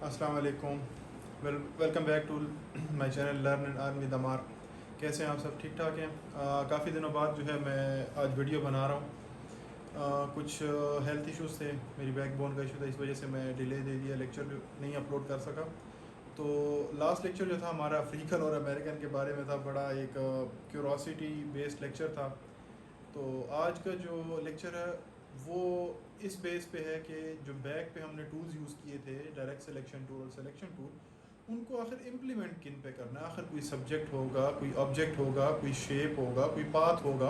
अस्सलाम वालेकुम। Welcome back to my channel learn and earn with Ammar. कैसे हैं आप सब? ठीक ठाक हैं? काफ़ी दिनों बाद जो है मैं आज वीडियो बना रहा हूँ। कुछ हेल्थ इश्यूज़ थे, मेरी बैकबोन का इशू था, इस वजह से मैं डिले दे दिया, लेक्चर नहीं अपलोड कर सका। तो लास्ट लेक्चर जो था हमारा अफ्रीकन और अमेरिकन के बारे में था, बड़ा एक क्यूरोसिटी बेस्ड लेक्चर था। तो आज का जो लेक्चर है वो इस बेस पे है कि जो बैक पे हमने टूल्स यूज़ किए थे, डायरेक्ट सिलेक्शन टूल और सिलेक्शन टूल, उनको आखिर इम्प्लीमेंट किन पे करना है। आखिर कोई सब्जेक्ट होगा, कोई ऑब्जेक्ट होगा, कोई शेप होगा, कोई पाथ होगा,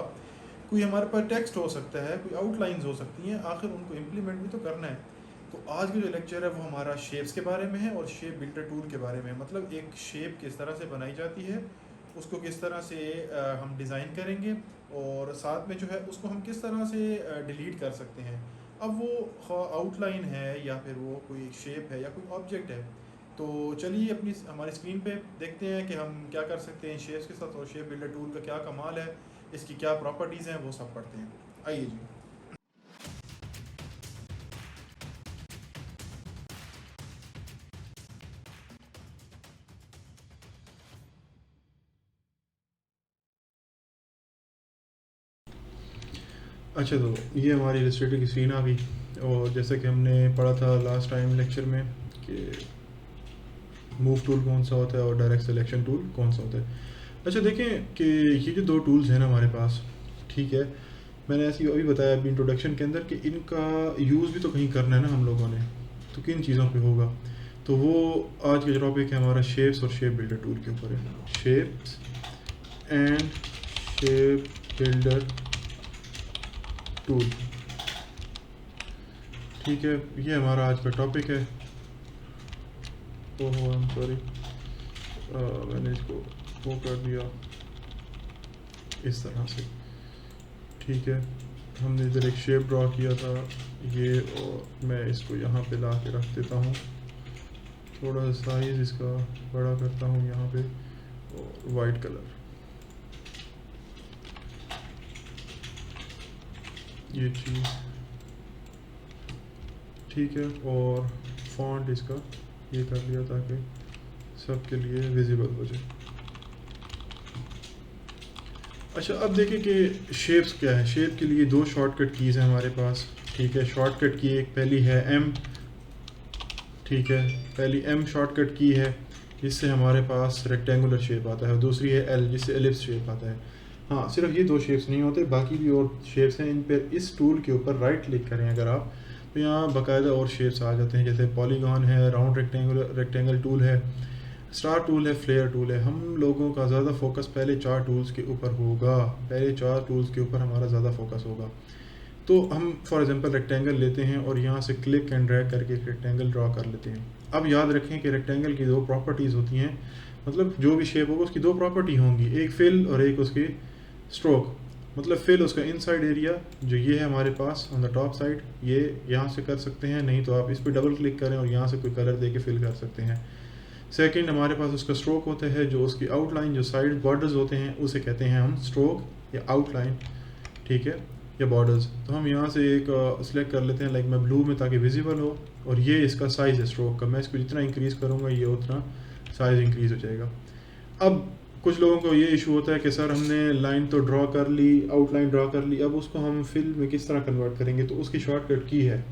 कोई हमारे पास टेक्स्ट हो सकता है, कोई आउटलाइंस हो सकती हैं, आखिर उनको इम्प्लीमेंट भी तो करना है। तो आज का जो लेक्चर है वो हमारा शेप्स के बारे में है और शेप बिल्डर टूल के बारे में है। मतलब एक शेप किस तरह से बनाई जाती है, उसको किस तरह से हम डिज़ाइन करेंगे, और साथ में जो है उसको हम किस तरह से डिलीट कर सकते हैं। अब वो आउटलाइन है या फिर वो कोई शेप है या कोई ऑब्जेक्ट है। तो चलिए अपनी हमारी स्क्रीन पे देखते हैं कि हम क्या कर सकते हैं शेप्स के साथ, और शेप बिल्डर टूल का क्या कमाल है, इसकी क्या प्रॉपर्टीज़ हैं, वो सब पढ़ते हैं। आइए जी। अच्छा, तो ये हमारी इलस्ट्रेटर की स्क्रीन आ गई। और जैसे कि हमने पढ़ा था लास्ट टाइम लेक्चर में कि मूव टूल कौन सा होता है और डायरेक्ट सिलेक्शन टूल कौन सा होता है। अच्छा, देखें कि ये जो दो टूल्स हैं ना हमारे पास, ठीक है, मैंने ऐसे अभी बताया अभी इंट्रोडक्शन के अंदर कि इनका यूज़ भी तो कहीं करना है ना हम लोगों ने, तो किन चीज़ों पे होगा। तो वो आज का जो टॉपिक है हमारा शेप्स और शेप बिल्डर टूल के ऊपर है। Shapes and shape builder tool, ठीक है, ये हमारा आज का टॉपिक है। ओहो, आई एम सॉरी, मैंने इसको वो कर दिया इस तरह से, ठीक है। हमने इधर एक शेप ड्रॉ किया था ये, और मैं इसको यहाँ पे ला के रख देता हूँ, थोड़ा सा साइज़ इसका बड़ा करता हूँ यहाँ पे, और वाइट कलर, ये चीज़, ठीक है। और फॉन्ट इसका ये कर लिया ताकि सबके लिए विजिबल हो जाए। अच्छा, अब देखें कि शेप्स क्या है। शेप के लिए दो शॉर्टकट कीज़ हैं हमारे पास, ठीक है। शॉर्टकट की एक पहली है एम, ठीक है, पहली एम शॉर्टकट की है, जिससे हमारे पास रेक्टेंगुलर शेप आता है। दूसरी है एल, जिससे एलिप्स शेप आता है। हाँ, सिर्फ ये दो शेप्स नहीं होते, बाकी भी और शेप्स हैं। इन पर इस टूल के ऊपर राइट क्लिक करें अगर आप, तो यहाँ बाकायदा और शेप्स आ जाते हैं, जैसे पॉलीगॉन है, राउंड रेक्टेंगल टूल है, स्टार टूल है, फ्लेयर टूल है। हम लोगों का ज़्यादा फोकस पहले चार टूल्स के ऊपर होगा, पहले चार टूल्स के ऊपर हमारा ज़्यादा फोकस होगा। तो हम फॉर एग्जांपल रेक्टेंगल लेते हैं और यहाँ से क्लिक एंड ड्रैग करके एक रेक्टेंगल ड्रॉ कर लेते हैं। अब याद रखें कि रेक्टेंगल की दो प्रॉपर्टीज़ होती हैं, मतलब जो भी शेप होगा उसकी दो प्रॉपर्टी होंगी, एक फिल और एक उसकी स्ट्रोक। मतलब फिल उसका इनसाइड एरिया जो ये है हमारे pass on the top side, ये यहाँ से कर सकते हैं, नहीं तो आप इस पर डबल क्लिक करें और यहाँ से कोई कलर दे के फिल कर सकते हैं। सेकंड, हमारे पास उसका स्ट्रोक होता है, जो उसकी आउटलाइन, जो साइड बॉर्डर्स होते हैं, उसे कहते हैं हम स्ट्रोक या आउटलाइन, ठीक है, या बॉर्डर्स। तो हम यहाँ से एक सिलेक्ट कर लेते हैं, लाइक मैं ब्लू में, ताकि विजिबल हो। और ये इसका साइज़ है स्ट्रोक का, मैं इसको जितना इंक्रीज़ करूँगा ये उतना साइज़ इंक्रीज़ हो जाएगा। अब कुछ लोगों को ये इशू होता है कि सर हमने लाइन तो ड्रॉ कर ली, आउटलाइन ड्रॉ कर ली, अब उसको हम फिल में किस तरह कन्वर्ट करेंगे। तो उसकी शॉर्टकट की है।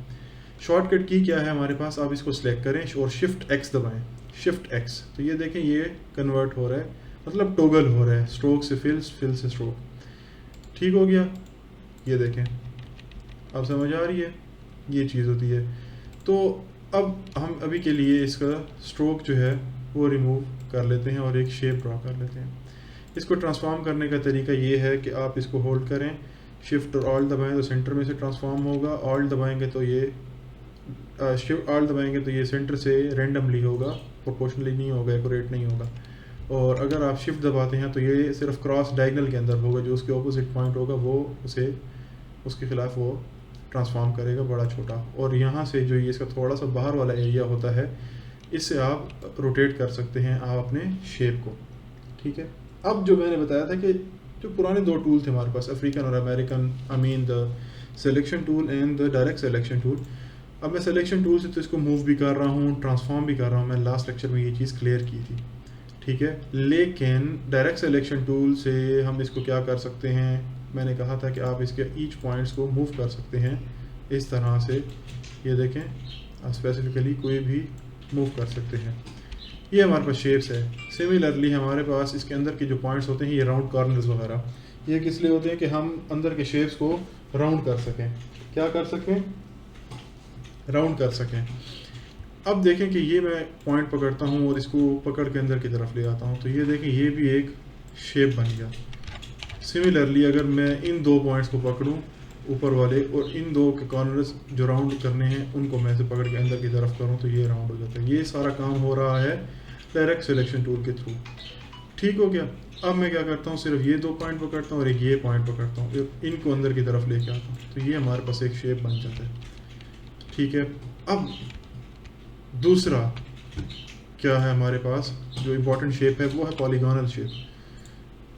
शॉर्टकट की क्या है हमारे पास, आप इसको सिलेक्ट करें और शिफ्ट एक्स दबाएं, शिफ्ट एक्स। तो ये देखें ये कन्वर्ट हो रहा है, मतलब टोगल हो रहा है, स्ट्रोक से फिल, फिल से स्ट्रोक, ठीक हो गया। ये देखें, अब समझ आ रही है, ये चीज़ होती है। तो अब हम अभी के लिए इसका स्ट्रोक जो है वो रिमूव कर लेते हैं और एक शेप ड्रॉ कर लेते हैं। इसको ट्रांसफॉर्म करने का तरीका ये है कि आप इसको होल्ड करें, शिफ्ट और ऑल्ट दबाएं तो सेंटर में से ट्रांसफॉर्म होगा, ऑल्ट दबाएंगे तो ये शिफ्ट ऑल्ट दबाएंगे तो ये सेंटर से रेंडमली होगा, प्रोपोर्शनली नहीं होगा, एक्यूरेट नहीं होगा। और अगर आप शिफ्ट दबाते हैं तो ये सिर्फ क्रॉस डायगनल के अंदर होगा, जो उसके ऑपोजिट पॉइंट होगा वो उसे उसके ख़िलाफ़ वो ट्रांसफॉर्म करेगा, बड़ा छोटा। और यहाँ से जो ये इसका थोड़ा सा बाहर वाला एरिया होता है, इससे आप रोटेट कर सकते हैं आप अपने शेप को, ठीक है। अब जो मैंने बताया था कि जो पुराने दो टूल थे हमारे पास, अफ्रीकन और American, I mean the selection tool and the direct selection tool, अब मैं सिलेक्शन टूल से तो इसको मूव भी कर रहा हूँ, ट्रांसफॉर्म भी कर रहा हूँ, मैं लास्ट लेक्चर में ये चीज़ क्लियर की थी, ठीक है। लेकिन डायरेक्ट सिलेक्शन टूल से हम इसको क्या कर सकते हैं, मैंने कहा था कि आप इसके ईच पॉइंट्स को मूव कर सकते हैं इस तरह से, ये देखें, स्पेसिफिकली कोई भी मूव कर सकते हैं। ये हमारे पास शेप्स है। सिमिलरली हमारे पास इसके अंदर के जो पॉइंट्स होते हैं, ये राउंड कॉर्नर्स वगैरह, ये किस लिए होते हैं कि हम अंदर के शेप्स को राउंड कर सकें, क्या कर सकें, राउंड कर सकें। अब देखें कि ये मैं पॉइंट पकड़ता हूँ और इसको पकड़ के अंदर की तरफ ले आता हूँ, तो ये देखें ये भी एक शेप बन गया। सिमिलरली अगर मैं इन दो पॉइंट्स को पकड़ूँ ऊपर वाले, और इन दो के कॉर्नर्स जो राउंड करने हैं उनको मैं से पकड़ के अंदर की तरफ करूँ, तो ये राउंड हो जाता है। ये सारा काम हो रहा है डायरेक्ट सिलेक्शन टूल के थ्रू, ठीक हो गया। अब मैं क्या करता हूँ, सिर्फ ये दो पॉइंट पकड़ता हूँ और एक ये पॉइंट पकड़ता हूँ, इनको अंदर की तरफ लेके आता हूँ, तो ये हमारे पास एक शेप बन जाता है, ठीक है। अब दूसरा क्या है हमारे पास, जो इम्पोर्टेंट शेप है वो है पॉलीगॉनल शेप,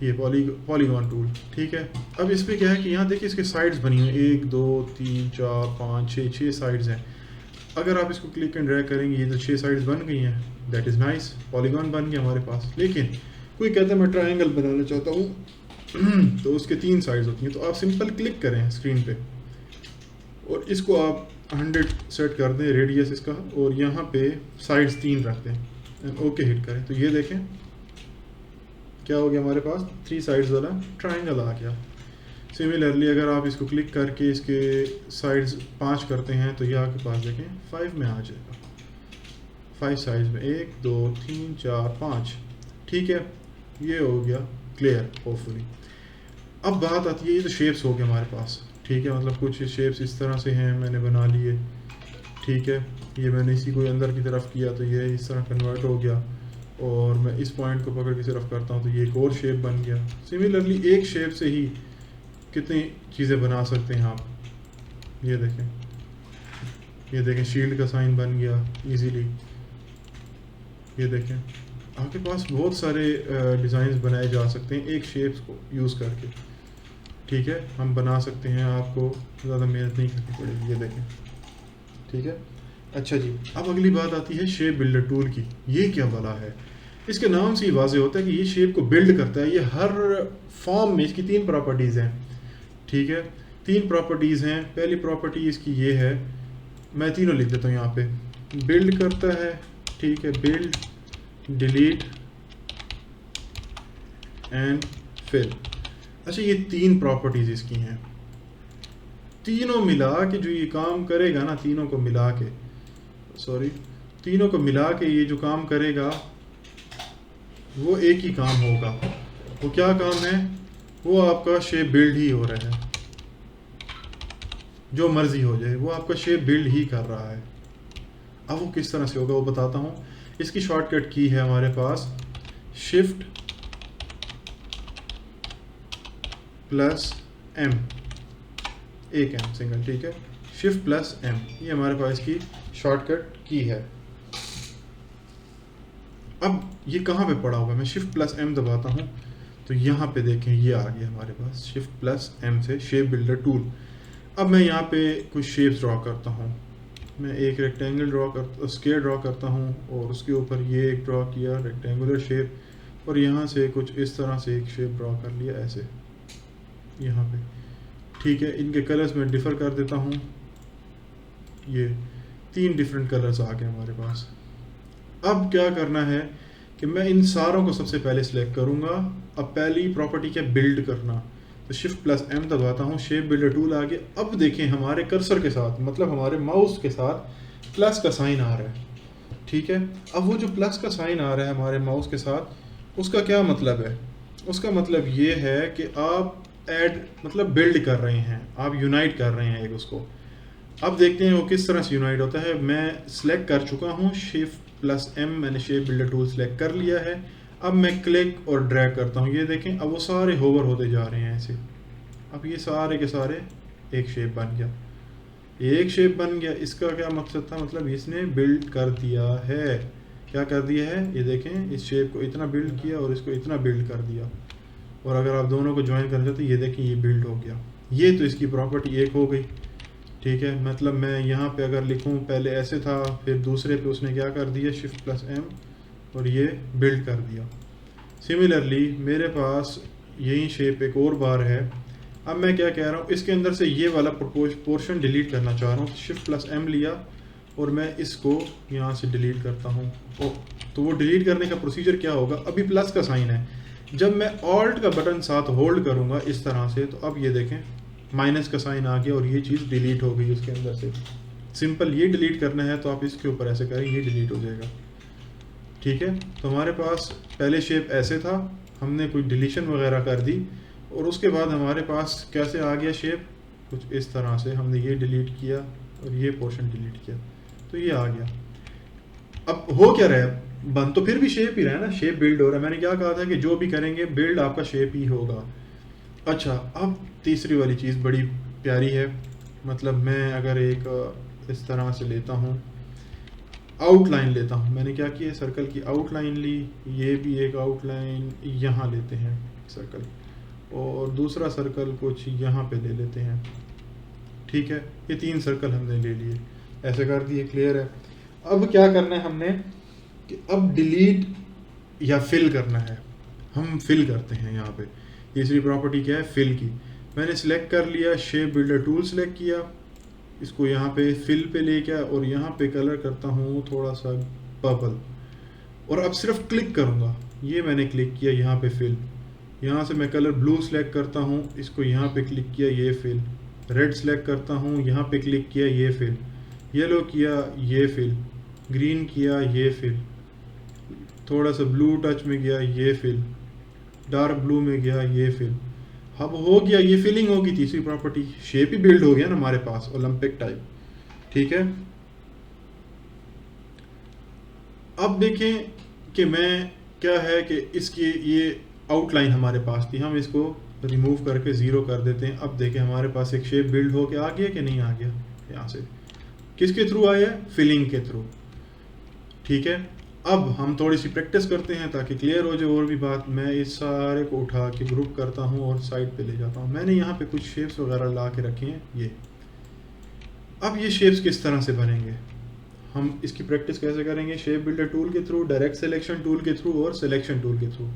ये पॉलीगॉन टूल, ठीक है। अब इस पर क्या है कि यहाँ देखिए इसके साइड्स बनी हुई, 1 2 3 4 5 6 साइड्स हैं। अगर आप इसको क्लिक एंड ड्रैग करेंगे, ये तो 6 साइड्स बन गई हैं, दैट इज़ नाइस, पॉलीगॉन बन गया हमारे पास। लेकिन कोई कहता है मैं ट्रायंगल बनाना चाहता हूँ तो उसके 3 साइड्स होती हैं, तो आप सिंपल क्लिक करें स्क्रीन पे और इसको आप 100 सेट कर दें रेडियस इसका, और यहाँ पे साइड्स 3 रख दें एंड ओके हिट करें, तो ये देखें क्या हो गया, हमारे पास 3 साइड्स वाला ट्रायंगल आ गया। सिमिलरली अगर आप इसको क्लिक करके इसके साइड्स 5 करते हैं, तो ये आपके पास देखें 5 में आ जाएगा, 5 साइड्स में, 1 2 3 4 5, ठीक है। ये हो गया क्लियर होपफुली। अब बात आती है, ये तो शेप्स हो गए हमारे पास, ठीक है, मतलब कुछ शेप्स इस तरह से हैं, मैंने बना लिए, ठीक है। ये मैंने इसी को अंदर की तरफ किया तो ये इस तरह कन्वर्ट हो गया, और मैं इस पॉइंट को पकड़ के सिर्फ करता हूँ तो ये एक और शेप बन गया। सिमिलरली एक शेप से ही कितनी चीज़ें बना सकते हैं आप, ये देखें शील्ड का साइन बन गया इजीली, ये देखें आपके पास बहुत सारे डिज़ाइंस बनाए जा सकते हैं एक शेप्स को यूज़ करके, ठीक है, हम बना सकते हैं, आपको ज़्यादा मेहनत नहीं करनी पड़ेगी, ये देखें, ठीक है। अच्छा जी, अब अगली बात आती है शेप बिल्डर टूल की। ये क्या वाला है, इसके नाम से ही वाज़ेह होता है कि ये शेप को बिल्ड करता है। ये हर फॉर्म में इसकी 3 प्रॉपर्टीज़ हैं, ठीक है, 3 प्रॉपर्टीज़ हैं। पहली प्रॉपर्टी इसकी ये है, मैं तीनों लिख देता हूँ यहाँ पे, बिल्ड करता है, ठीक है, बिल्ड, डिलीट एंड फिल। अच्छा, ये 3 प्रॉपर्टीज़ इसकी हैं, तीनों मिला के जो ये काम करेगा ना, तीनों को मिला के ये जो काम करेगा वो एक ही काम होगा। वो क्या काम है, वो आपका शेप बिल्ड ही हो रहा है, जो मर्जी हो जाए वो आपका शेप बिल्ड ही कर रहा है। अब वो किस तरह से होगा वो बताता हूँ। इसकी शॉर्टकट की है हमारे पास शिफ्ट प्लस एम, एक एम सिंगल, ठीक है, शिफ्ट प्लस एम, ये हमारे पास की शॉर्टकट की है। अब ये कहाँ पे पड़ा हुआ है, मैं शिफ्ट प्लस एम दबाता हूँ तो यहाँ पे देखें ये आ गया हमारे पास शिफ्ट प्लस एम से शेप बिल्डर टूल। अब मैं यहाँ पे कुछ शेप्स ड्रॉ करता हूँ, मैं एक रेक्टेंगल स्क्वायर ड्रॉ करता हूँ और उसके ऊपर ये एक ड्रॉ किया रेक्टेंगुलर शेप, और यहाँ से कुछ इस तरह से एक शेप ड्रॉ कर लिया ऐसे यहाँ पे, ठीक है। इनके कलर्स मैं डिफ़र कर देता हूँ, ये 3 डिफरेंट कलर्स आ गए हमारे पास। अब क्या करना है कि मैं इन सारों को सबसे पहले सिलेक्ट करूँगा। अब पहली प्रॉपर्टी क्या, बिल्ड करना, तो शिफ्ट प्लस एम दबाता हूँ, शेप बिल्डर टूल आ गया। अब देखें हमारे कर्सर के साथ, मतलब हमारे माउस के साथ प्लस का साइन आ रहा है, ठीक है। अब वो जो प्लस का साइन आ रहा है हमारे माउस के साथ, उसका क्या मतलब है, उसका मतलब ये है कि आप ऐड मतलब बिल्ड कर रहे हैं, आप यूनाइट कर रहे हैं एक उसको। अब देखते हैं वो किस तरह से यूनाइट होता है। मैं सिलेक्ट कर चुका हूँ शिफ्ट प्लस एम, मैंने शेप बिल्डर टूल सेलेक्ट कर लिया है। अब मैं क्लिक और ड्रैग करता हूँ, ये देखें अब वो सारे होवर होते जा रहे हैं ऐसे। अब ये सारे के सारे एक शेप बन गया, एक शेप बन गया। इसका क्या मकसद था, मतलब इसने बिल्ड कर दिया है, क्या कर दिया है, ये देखें इस शेप को इतना बिल्ड किया और इसको इतना बिल्ड कर दिया। और अगर आप दोनों को ज्वाइन करना चाहते तो ये देखें ये बिल्ड हो गया। ये तो इसकी प्रॉपर्टी एक हो गई, ठीक है, मतलब मैं यहाँ पे अगर लिखूँ पहले ऐसे था, फिर दूसरे पे उसने क्या कर दिया Shift+M और ये बिल्ड कर दिया। सिमिलरली मेरे पास यही शेप एक और बार है। अब मैं क्या कह रहा हूँ, इसके अंदर से ये वाला पोर्शन डिलीट करना चाह रहा हूँ। Shift+M लिया और मैं इसको यहाँ से डिलीट करता हूँ। तो वो डिलीट करने का प्रोसीजर क्या होगा, अभी प्लस का साइन है, जब मैं ऑल्ट का बटन साथ होल्ड करूँगा इस तरह से, तो अब ये देखें माइनस का साइन आ गया और ये चीज़ डिलीट हो गई उसके अंदर से। सिंपल ये डिलीट करना है तो आप इसके ऊपर ऐसे करें, ये डिलीट हो जाएगा। ठीक है, तो हमारे पास पहले शेप ऐसे था, हमने कोई डिलीशन वगैरह कर दी और उसके बाद हमारे पास कैसे आ गया शेप, कुछ इस तरह से। हमने ये डिलीट किया और ये पोर्शन डिलीट किया तो ये आ गया। अब हो क्या रहा है, बन तो फिर भी शेप ही रहा है ना, शेप बिल्ड हो रहा है। मैंने क्या कहा था कि जो भी करेंगे बिल्ड आपका शेप ही होगा। अच्छा, अब तीसरी वाली चीज़ बड़ी प्यारी है, मतलब मैं अगर एक इस तरह से लेता हूँ, आउटलाइन लेता हूँ। मैंने क्या किया, सर्कल की आउटलाइन ली, ये भी एक आउटलाइन यहाँ लेते हैं सर्कल, और दूसरा सर्कल कुछ यहाँ पे ले लेते हैं। ठीक है, ये 3 सर्कल हमने ले लिए, ऐसे कर दिए, क्लियर है। अब क्या करना है हमने कि अब डिलीट या फिल करना है। हम फिल करते हैं यहाँ पे। तीसरी प्रॉपर्टी क्या है, फिल की। मैंने सिलेक्ट कर लिया, शेप बिल्डर टूल सिलेक्ट किया, इसको यहाँ पे फिल पे लेके आया और यहाँ पे कलर करता हूँ थोड़ा सा पर्पल, और अब सिर्फ क्लिक करूँगा। ये मैंने क्लिक किया यहाँ पे फिल, यहाँ से मैं कलर ब्लू सेलेक्ट करता हूँ, इसको यहाँ पे क्लिक किया, ये फिल। रेड सेलेक्ट करता हूँ, यहाँ पे क्लिक किया, ये फिल। येलो किया, ये फिल। ग्रीन किया, ये फिल। थोड़ा सा ब्लू टच में गया, ये फिल। डार्क ब्लू में गया, ये फिल। अब हो गया, ये फिलिंग होगी। तीसरी प्रॉपर्टी, शेप ही बिल्ड हो गया ना हमारे पास, ओलंपिक टाइप। ठीक है, अब देखें कि मैं क्या है कि इसकी ये आउटलाइन हमारे पास थी, हम इसको रिमूव करके 0 कर देते हैं। अब देखें हमारे पास एक शेप बिल्ड हो के आ गया कि नहीं आ गया। यहाँ से किसके थ्रू आया, फिलिंग के थ्रू। ठीक है, अब हम थोड़ी सी प्रैक्टिस करते हैं ताकि क्लियर हो जाए और भी बात। मैं इस सारे को उठा के ग्रुप करता हूँ और साइड पे ले जाता हूँ। मैंने यहाँ पे कुछ शेप्स वगैरह ला के रखे हैं ये। अब ये शेप्स किस तरह से बनेंगे, हम इसकी प्रैक्टिस कैसे करेंगे, शेप बिल्डर टूल के थ्रू, डायरेक्ट सिलेक्शन टूल के थ्रू और सिलेक्शन टूल के थ्रू।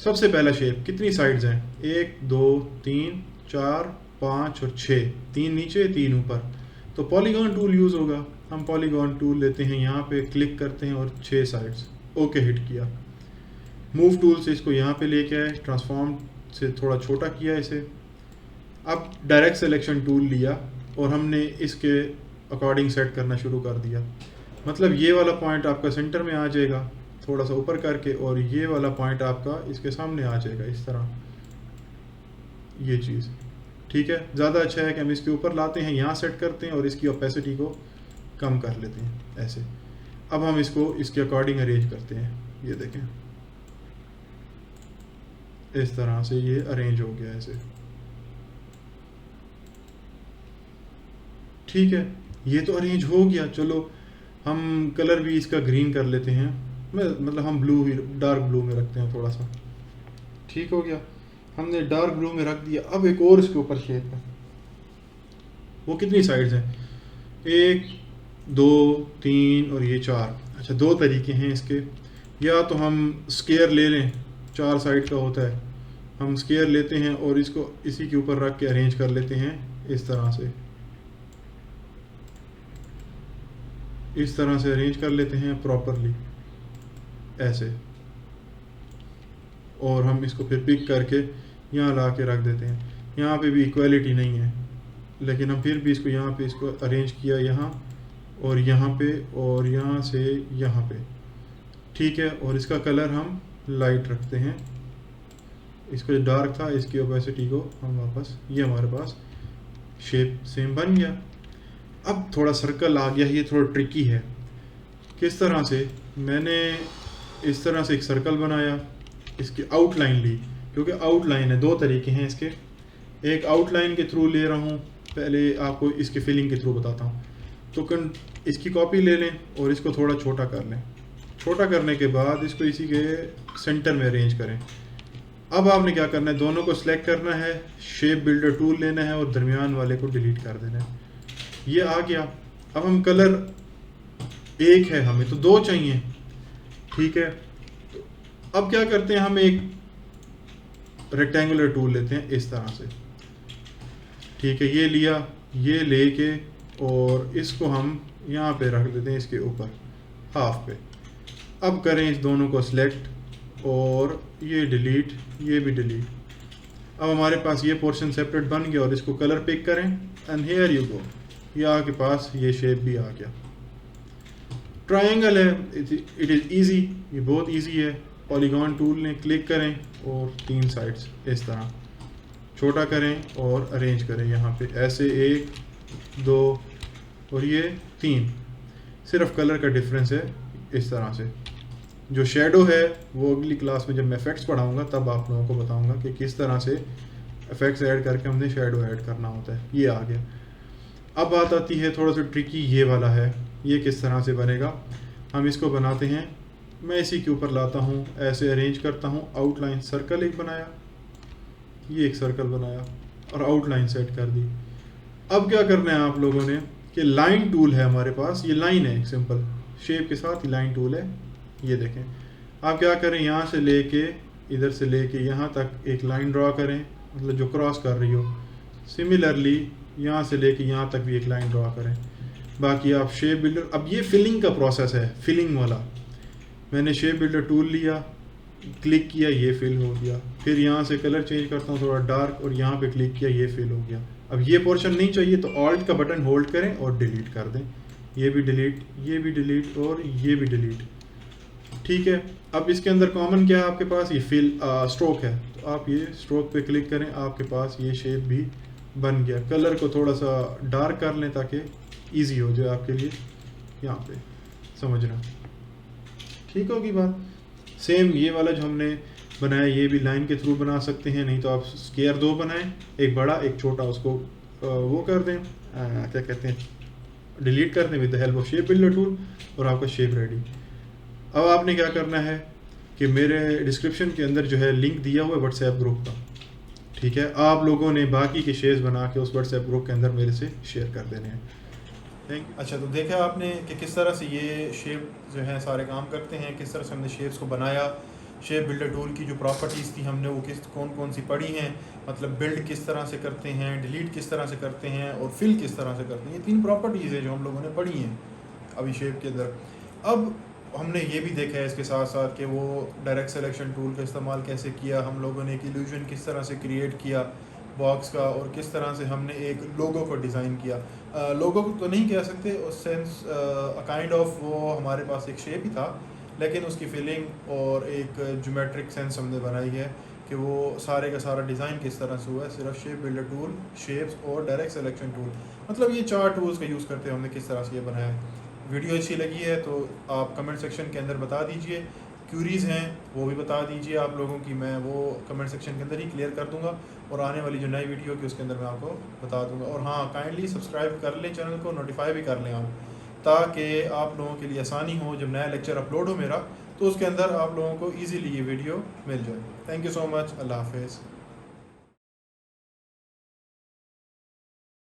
सबसे पहला शेप, कितनी साइड्स हैं, 1 2 3 4 5 और 6, 3 नीचे 3 ऊपर, तो पॉलीगॉन टूल यूज़ होगा। हम पॉलीगॉन टूल लेते हैं, यहाँ पे क्लिक करते हैं और 6 साइड्स, ओके हिट किया। मूव टूल से इसको यहाँ पे लेके आए, ट्रांसफॉर्म से थोड़ा छोटा किया इसे। अब डायरेक्ट सिलेक्शन टूल लिया और हमने इसके अकॉर्डिंग सेट करना शुरू कर दिया। मतलब ये वाला पॉइंट आपका सेंटर में आ जाएगा थोड़ा सा ऊपर करके, और ये वाला पॉइंट आपका इसके सामने आ जाएगा इस तरह, ये चीज़। ठीक है, ज़्यादा अच्छा है कि हम इसके ऊपर लाते हैं, यहाँ सेट करते हैं और इसकी ओपेसिटी को कम कर लेते हैं ऐसे। अब हम इसको इसके अकॉर्डिंग अरेंज करते हैं, ये देखें इस तरह से ये अरेंज हो गया ऐसे। ठीक है, ये तो अरेंज हो गया। चलो हम कलर भी इसका ग्रीन कर लेते हैं, मतलब हम ब्लू ही, डार्क ब्लू में रखते हैं थोड़ा सा। ठीक हो गया, हमने डार्क ब्लू में रख दिया। अब एक और इसके ऊपर शेप है, वो कितनी साइड्स हैं, 1 2 3 और ये 4। अच्छा, 2 तरीके हैं इसके, या तो हम स्क्वायर ले लें, 4 साइड का होता है, हम स्क्वायर लेते हैं और इसको इसी के ऊपर रख के अरेंज कर लेते हैं इस तरह से, इस तरह से अरेंज कर लेते हैं प्रॉपरली ऐसे, और हम इसको फिर पिक करके यहाँ ला के रख देते हैं। यहाँ पे भी इक्वालिटी नहीं है, लेकिन हम फिर भी इसको यहाँ पे इसको अरेंज किया, यहाँ और यहाँ पे और यहाँ से यहाँ पे। ठीक है, और इसका कलर हम लाइट रखते हैं, इसको जो डार्क था इसकी ओपेसिटी को हम वापस, ये हमारे पास शेप सेम बन गया। अब थोड़ा सर्कल आ गया, ये थोड़ा ट्रिकी है। किस तरह से, मैंने इस तरह से एक सर्कल बनाया, इसकी आउटलाइन ली, क्योंकि आउटलाइन है, 2 तरीके हैं इसके। एक आउटलाइन के थ्रू ले रहा हूँ, पहले आपको इसके फिलिंग के थ्रू बताता हूँ। तो इसकी कॉपी ले लें और इसको थोड़ा छोटा कर लें। छोटा करने के बाद इसको इसी के सेंटर में अरेंज करें। अब आपने क्या करना है, दोनों को सिलेक्ट करना है, शेप बिल्डर टूल लेना है और दरमियान वाले को डिलीट कर देना है। ये आ गया। अब हम कलर एक है, हमें तो दो चाहिए, ठीक है। अब क्या करते हैं, हम एक रेक्टेंगुलर टूल लेते हैं इस तरह से, ठीक है। ये लिया, ये लेके और इसको हम यहाँ पे रख देते हैं, इसके ऊपर हाफ पे। अब करें इस दोनों को सिलेक्ट और ये डिलीट, ये भी डिलीट। अब हमारे पास ये पोर्शन सेपरेट बन गया और इसको कलर पिक करें एंड हियर यू गो, ये आपके पास ये शेप भी आ गया। ट्रायंगल है, इट इज़ ईजी, ये बहुत ईजी है। पॉलीगॉन टूल ने क्लिक करें और 3 साइड्स इस तरह छोटा करें और अरेंज करें यहाँ पे ऐसे 1 2 और ये 3। सिर्फ कलर का डिफरेंस है इस तरह से। जो शेडो है वो अगली क्लास में जब मैं इफेक्ट्स पढ़ाऊँगा तब आप लोगों को बताऊँगा कि किस तरह से इफेक्ट्स ऐड करके हमने शेडो ऐड करना होता है। ये आ गया। अब बात आती है थोड़ा सा ट्रिकी, ये वाला है, ये किस तरह से बनेगा। हम इसको बनाते हैं, मैं इसी के ऊपर लाता हूँ, ऐसे अरेंज करता हूँ, आउटलाइन सर्कल एक बनाया, ये एक सर्कल बनाया और आउटलाइन सेट कर दी। अब क्या करना है आप लोगों ने कि लाइन टूल है हमारे पास, ये लाइन है सिंपल शेप के साथ ही लाइन टूल है। ये देखें, आप क्या करें, यहाँ से लेके इधर से लेके यहाँ तक एक लाइन ड्रा करें, मतलब जो क्रॉस कर रही हो। सिमिलरली यहाँ से लेके यहाँ तक भी एक लाइन ड्रा करें। बाकी आप शेप बिल्डर, अब ये फिलिंग का प्रोसेस है, फिलिंग वाला। मैंने शेप बिल्डर टूल लिया, क्लिक किया, ये फिल हो गया। फिर यहाँ से कलर चेंज करता हूँ थोड़ा डार्क और यहाँ पे क्लिक किया, ये फिल हो गया। अब ये पोर्शन नहीं चाहिए तो ऑल्ट का बटन होल्ड करें और डिलीट कर दें। ये भी डिलीट, ये भी डिलीट और ये भी डिलीट, ठीक है। अब इसके अंदर कॉमन क्या है आपके पास, ये फिल स्ट्रोक है, तो आप ये स्ट्रोक पे क्लिक करें, आपके पास ये शेप भी बन गया। कलर को थोड़ा सा डार्क कर लें ताकि इजी हो जाए आपके लिए यहाँ पे समझना, ठीक होगी बात। सेम ये वाला जो हमने बनाया ये भी लाइन के थ्रू बना सकते हैं, नहीं तो आप स्केयर 2 बनाएं, एक बड़ा एक छोटा, उसको वो कर दें, क्या कहते हैं, डिलीट कर दें with the help of shape builder tool और आपका शेप रेडी। अब आपने क्या करना है कि मेरे डिस्क्रिप्शन के अंदर जो है लिंक दिया हुआ है व्हाट्सएप ग्रुप का, ठीक है। आप लोगों ने बाकी के शेयर्स बना के उस व्हाट्सएप ग्रुप के अंदर मेरे से शेयर कर देने हैं। अच्छा, तो देखा आपने कि किस तरह से ये शेप जो है सारे काम करते हैं, किस तरह से हमने शेप्स को बनाया। शेप बिल्डर टूल की जो प्रॉपर्टीज़ थी हमने वो कौन कौन सी पढ़ी हैं, मतलब बिल्ड किस तरह से करते हैं, डिलीट किस तरह से करते हैं और फिल किस तरह से करते हैं। ये 3 प्रॉपर्टीज़ है जो हम लोगों ने पढ़ी हैं अभी शेप के अंदर। अब हमने ये भी देखा है इसके साथ साथ कि वो डायरेक्ट सिलेक्शन टूल का इस्तेमाल कैसे किया, हम लोगों ने एक इल्यूजन किस तरह से क्रिएट किया बॉक्स का, और किस तरह से हमने एक लोगो को डिज़ाइन किया। लोगो को तो नहीं कह सकते उस सेंस, काइंड ऑफ वो हमारे पास एक शेप ही था, लेकिन उसकी फिलिंग और एक ज्योमेट्रिक सेंस हमने बनाई है कि वो सारे का सारा डिज़ाइन किस तरह से हुआ है। सिर्फ शेप बिल्डर टूल, शेप्स और डायरेक्ट सिलेक्शन टूल, मतलब ये 4 टूल्स का यूज़ करते हैं हमने किस तरह से ये बनाया है। वीडियो अच्छी लगी है तो आप कमेंट सेक्शन के अंदर बता दीजिए, क्यूरीज़ हैं वो भी बता दीजिए आप लोगों की, मैं वो कमेंट सेक्शन के अंदर ही क्लियर कर दूंगा और आने वाली जो नई वीडियो की उसके अंदर मैं आपको बता दूंगा। और हाँ, काइंडली सब्सक्राइब कर लें चैनल को, नोटिफाई भी कर लें आप, ताकि आप लोगों के लिए आसानी हो जब नया लेक्चर अपलोड हो मेरा तो उसके अंदर आप लोगों को ईज़िली ये वीडियो मिल जाए। थैंक यू सो मच, अल्लाह हाफिज़।